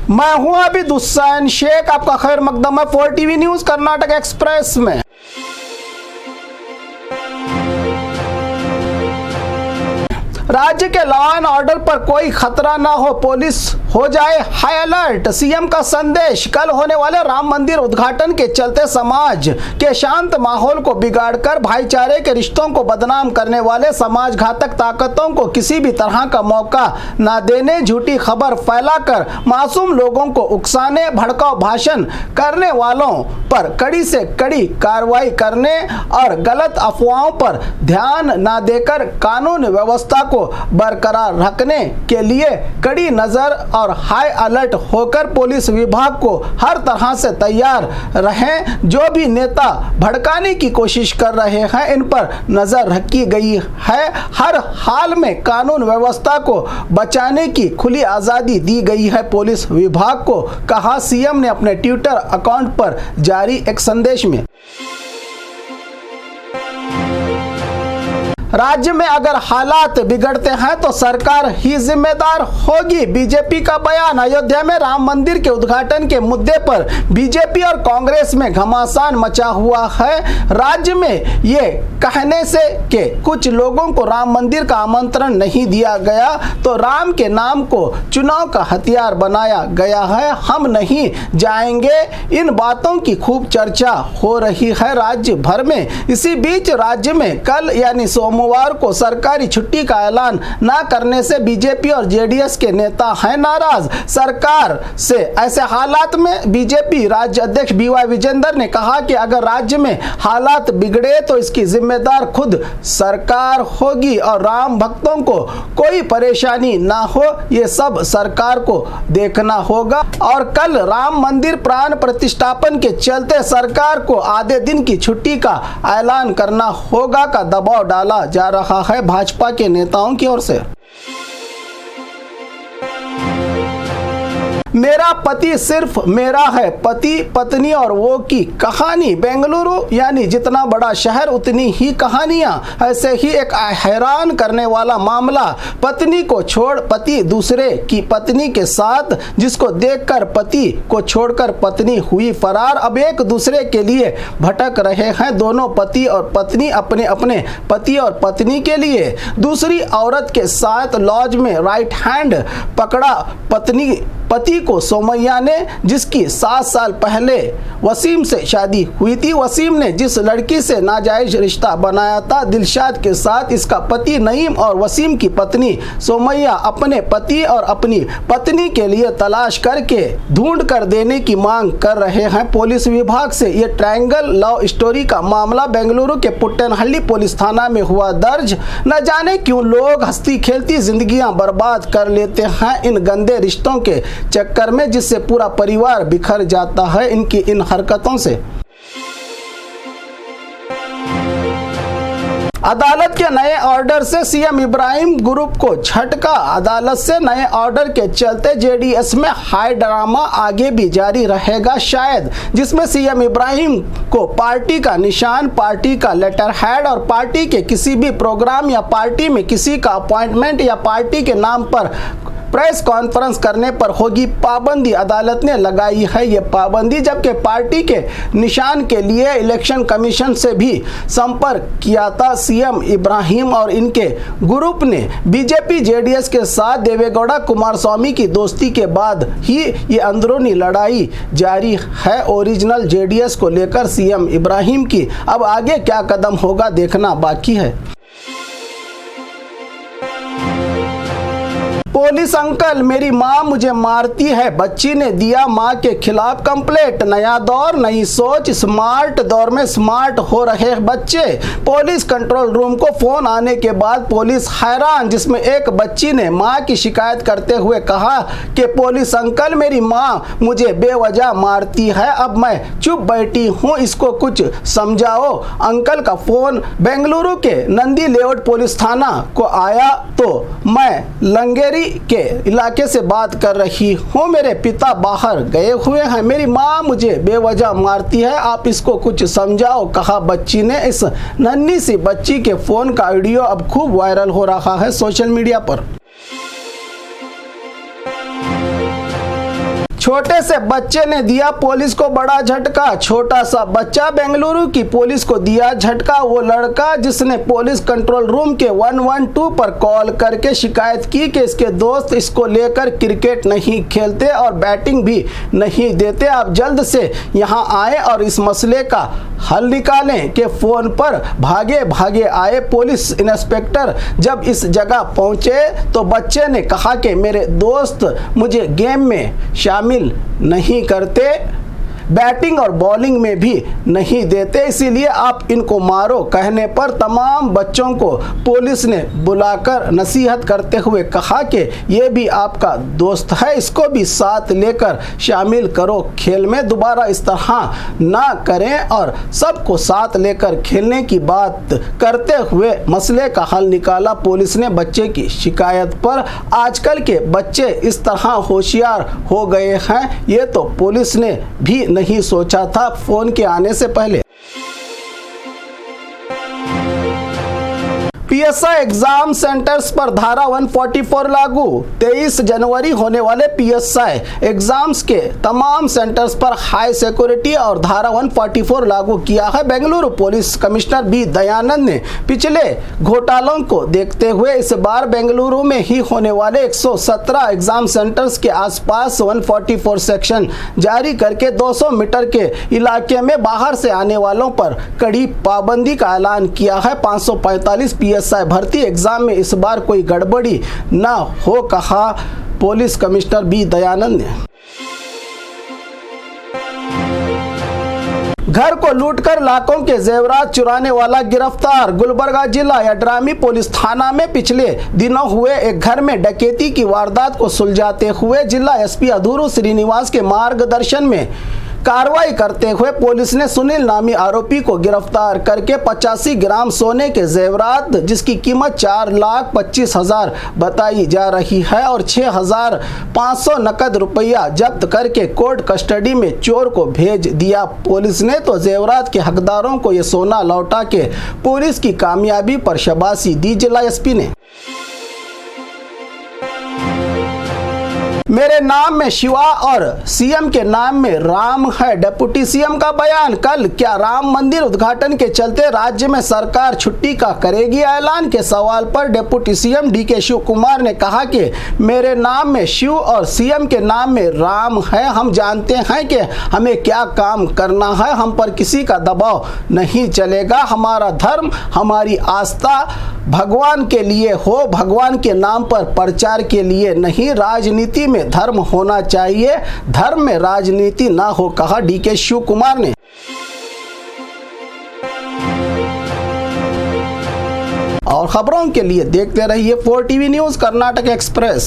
मैं हूं आबिद हुसैन शेख, आपका खैर मकदम है 4 टीवी न्यूज कर्नाटक एक्सप्रेस में। राज्य के लॉ एंड ऑर्डर पर कोई खतरा ना हो, पुलिस हो जाए हाई अलर्ट, सीएम का संदेश। कल होने वाले राम मंदिर उद्घाटन के चलते समाज के शांत माहौल को बिगाड़कर भाईचारे के रिश्तों को बदनाम करने वाले समाज घातक ताकतों को किसी भी तरह का मौका न देने, झूठी खबर फैलाकर मासूम लोगों को उकसाने, भड़काऊ भाषण करने वालों पर कड़ी से कड़ी कार्रवाई करने और गलत अफवाहों पर ध्यान न देकर कानून व्यवस्था को बरकरार रखने के लिए कड़ी नजर और हाई अलर्ट होकर पुलिस विभाग को हर तरह से तैयार रहें। जो भी नेता भड़काने की कोशिश कर रहे हैं, इन पर नजर रखी गई है। हर हाल में कानून व्यवस्था को बचाने की खुली आजादी दी गई है पुलिस विभाग को, कहा सीएम ने अपने ट्विटर अकाउंट पर जारी एक संदेश में। राज्य में अगर हालात बिगड़ते हैं तो सरकार ही जिम्मेदार होगी, बीजेपी का बयान। अयोध्या में राम मंदिर के उद्घाटन के मुद्दे पर बीजेपी और कांग्रेस में घमासान मचा हुआ है। राज्य में ये कहने से कि कुछ लोगों को राम मंदिर का आमंत्रण नहीं दिया गया तो राम के नाम को चुनाव का हथियार बनाया गया है, हम नहीं जाएंगे, इन बातों की खूब चर्चा हो रही है राज्य भर में। इसी बीच राज्य में कल यानी सोमवार को सरकारी छुट्टी का ऐलान न करने से बीजेपी और जेडीएस के नेता हैं नाराज सरकार से। ऐसे हालात में बीजेपी राज्य अध्यक्ष बीवाई विजेंद्र ने कहा कि अगर राज्य में हालात बिगड़े तो इसकी जिम्मेदार खुद सरकार होगी और राम भक्तों को कोई परेशानी ना हो, ये सब सरकार को देखना होगा। और कल राम मंदिर प्राण प्रतिष्ठापन के चलते सरकार को आधे दिन की छुट्टी का ऐलान करना होगा का दबाव डाला जा रहा है भाजपा के नेताओं की ओर से। मेरा पति सिर्फ मेरा है, पति पत्नी और वो की कहानी। बेंगलुरु यानी जितना बड़ा शहर उतनी ही कहानियां। ऐसे ही एक हैरान करने वाला मामला, पत्नी को छोड़ पति दूसरे की पत्नी के साथ, जिसको देखकर पति को छोड़कर पत्नी हुई फरार। अब एक दूसरे के लिए भटक रहे हैं दोनों पति और पत्नी, अपने अपने पति और पत्नी के लिए। दूसरी औरत के साथ लॉज में राइट हैंड पकड़ा पति को सोमैया ने, जिसकी 7 साल पहले वसीम से शादी हुई थी। वसीम ने जिस लड़की से नाजायज रिश्ता बनाया था दिलशाद के साथ, इसका पति नईम और वसीम की पत्नी सोमैया अपने पति और अपनी पत्नी के लिए तलाश करके ढूंढ कर देने की मांग कर रहे हैं पुलिस विभाग से। ये ट्रायंगल लव स्टोरी का मामला बेंगलुरु के पुट्टनहल्ली पुलिस थाना में हुआ दर्ज। न जाने क्यों लोग हंसती खेलती जिंदगियां बर्बाद कर लेते हैं इन गंदे रिश्तों के चक्कर में, जिससे पूरा परिवार बिखर जाता है इनकी इन हरकतों से। अदालत के नए ऑर्डर से सीएम इब्राहिम ग्रुप को झटका। अदालत से नए ऑर्डर के चलते जेडीएस में हाई ड्रामा आगे भी जारी रहेगा शायद, जिसमें सीएम इब्राहिम को पार्टी का निशान, पार्टी का लेटर हेड और पार्टी के किसी भी प्रोग्राम या पार्टी में किसी का अपॉइंटमेंट या पार्टी के नाम पर प्रेस कॉन्फ्रेंस करने पर होगी पाबंदी। अदालत ने लगाई है ये पाबंदी, जबकि पार्टी के निशान के लिए इलेक्शन कमीशन से भी संपर्क किया था सीएम इब्राहिम और इनके ग्रुप ने। बीजेपी जेडीएस के साथ देवेगौड़ा कुमारस्वामी की दोस्ती के बाद ही ये अंदरूनी लड़ाई जारी है ओरिजिनल जेडीएस को लेकर सीएम इब्राहिम की। अब आगे क्या कदम होगा देखना बाकी है। पुलिस अंकल मेरी मां मुझे मारती है, बच्ची ने दिया मां के खिलाफ कंप्लेंट। नया दौर नई सोच, स्मार्ट दौर में स्मार्ट हो रहे बच्चे। पुलिस कंट्रोल रूम को फोन आने के बाद पुलिस हैरान, जिसमें एक बच्ची ने मां की शिकायत करते हुए कहा कि पुलिस अंकल मेरी मां मुझे बेवजह मारती है, अब मैं चुप बैठी हूं, इसको कुछ समझाओ। अंकल का फोन बेंगलुरु के नंदी लेआउट पुलिस थाना को आया तो मैं लंगेरी के इलाके से बात कर रही हूँ, मेरे पिता बाहर गए हुए हैं, मेरी माँ मुझे बेवजह मारती है, आप इसको कुछ समझाओ, कहा बच्ची ने। इस नन्ही सी बच्ची के फोन का वीडियो अब खूब वायरल हो रहा है सोशल मीडिया पर। छोटे से बच्चे ने दिया पुलिस को बड़ा झटका। छोटा सा बच्चा बेंगलुरु की पुलिस को दिया झटका। वो लड़का जिसने पुलिस कंट्रोल रूम के 112 पर कॉल करके शिकायत की कि इसके दोस्त इसको लेकर क्रिकेट नहीं खेलते और बैटिंग भी नहीं देते, आप जल्द से यहाँ आए और इस मसले का हल निकालें के फोन पर भागे भागे आए पुलिस इंस्पेक्टर जब इस जगह पहुंचे तो बच्चे ने कहा कि मेरे दोस्त मुझे गेम में शामिल नहीं करते, बैटिंग और बॉलिंग में भी नहीं देते, इसीलिए आप इनको मारो। कहने पर तमाम बच्चों को पुलिस ने बुलाकर नसीहत करते हुए कहा कि ये भी आपका दोस्त है, इसको भी साथ लेकर शामिल करो खेल में, दोबारा इस तरह ना करें और सबको साथ लेकर खेलने की बात करते हुए मसले का हल निकाला पुलिस ने। बच्चे की शिकायत पर आजकल के बच्चे इस तरह होशियार हो गए हैं, ये तो पुलिस ने भी नहीं सोचा था फोन के आने से पहले। पीएसआई एग्जाम सेंटर्स पर धारा 144 लागू। 23 जनवरी होने वाले पीएसआई एग्जाम्स के तमाम सेंटर्स पर हाई सिक्योरिटी और धारा 144 लागू किया है। Bengaluru police commissioner B Dayanand ने पिछले घोटालों को देखते हुए इस बार बेंगलुरु में ही होने वाले 117 एग्जाम सेंटर्स के आसपास 144 सेक्शन जारी करके 200 मीटर के इलाके में बाहर से आने वालों पर कड़ी पाबंदी का ऐलान किया है। 545 पीएसआई भर्ती एग्जाम में इस बार कोई गड़बड़ी ना हो, कहा पुलिस कमिश्नर बी दयानंद ने। घर को लूटकर लाखों के जेवरात चुराने वाला गिरफ्तार। गुलबर्गा जिला यड्रामी पुलिस थाना में पिछले दिनों हुए एक घर में डकैती की वारदात को सुलझाते हुए जिला एसपी अधूरू श्रीनिवास के मार्गदर्शन में कार्रवाई करते हुए पुलिस ने सुनील नामी आरोपी को गिरफ्तार करके 85 ग्राम सोने के जेवरात जिसकी कीमत 4,25,000 बताई जा रही है और 6,500 नकद रुपया जब्त करके कोर्ट कस्टडी में चोर को भेज दिया। पुलिस ने तो जेवरात के हकदारों को ये सोना लौटा के पुलिस की कामयाबी पर शाबाशी दी। जिला एसपी ने मेरे नाम में शिवा और सीएम के नाम में राम है, डिप्टी सीएम का बयान। कल क्या राम मंदिर उद्घाटन के चलते राज्य में सरकार छुट्टी का करेगी ऐलान के सवाल पर deputy CM DK Shivakumar ने कहा कि मेरे नाम में शिव और सीएम के नाम में राम है, हम जानते हैं कि हमें क्या काम करना है, हम पर किसी का दबाव नहीं चलेगा, हमारा धर्म हमारी आस्था भगवान के लिए हो, भगवान के नाम पर प्रचार के लिए नहीं, राजनीति में धर्म होना चाहिए, धर्म में राजनीति ना हो, कहा डीके शिव कुमार ने। और खबरों के लिए देखते रहिए 4 टीवी न्यूज़ कर्नाटक एक्सप्रेस।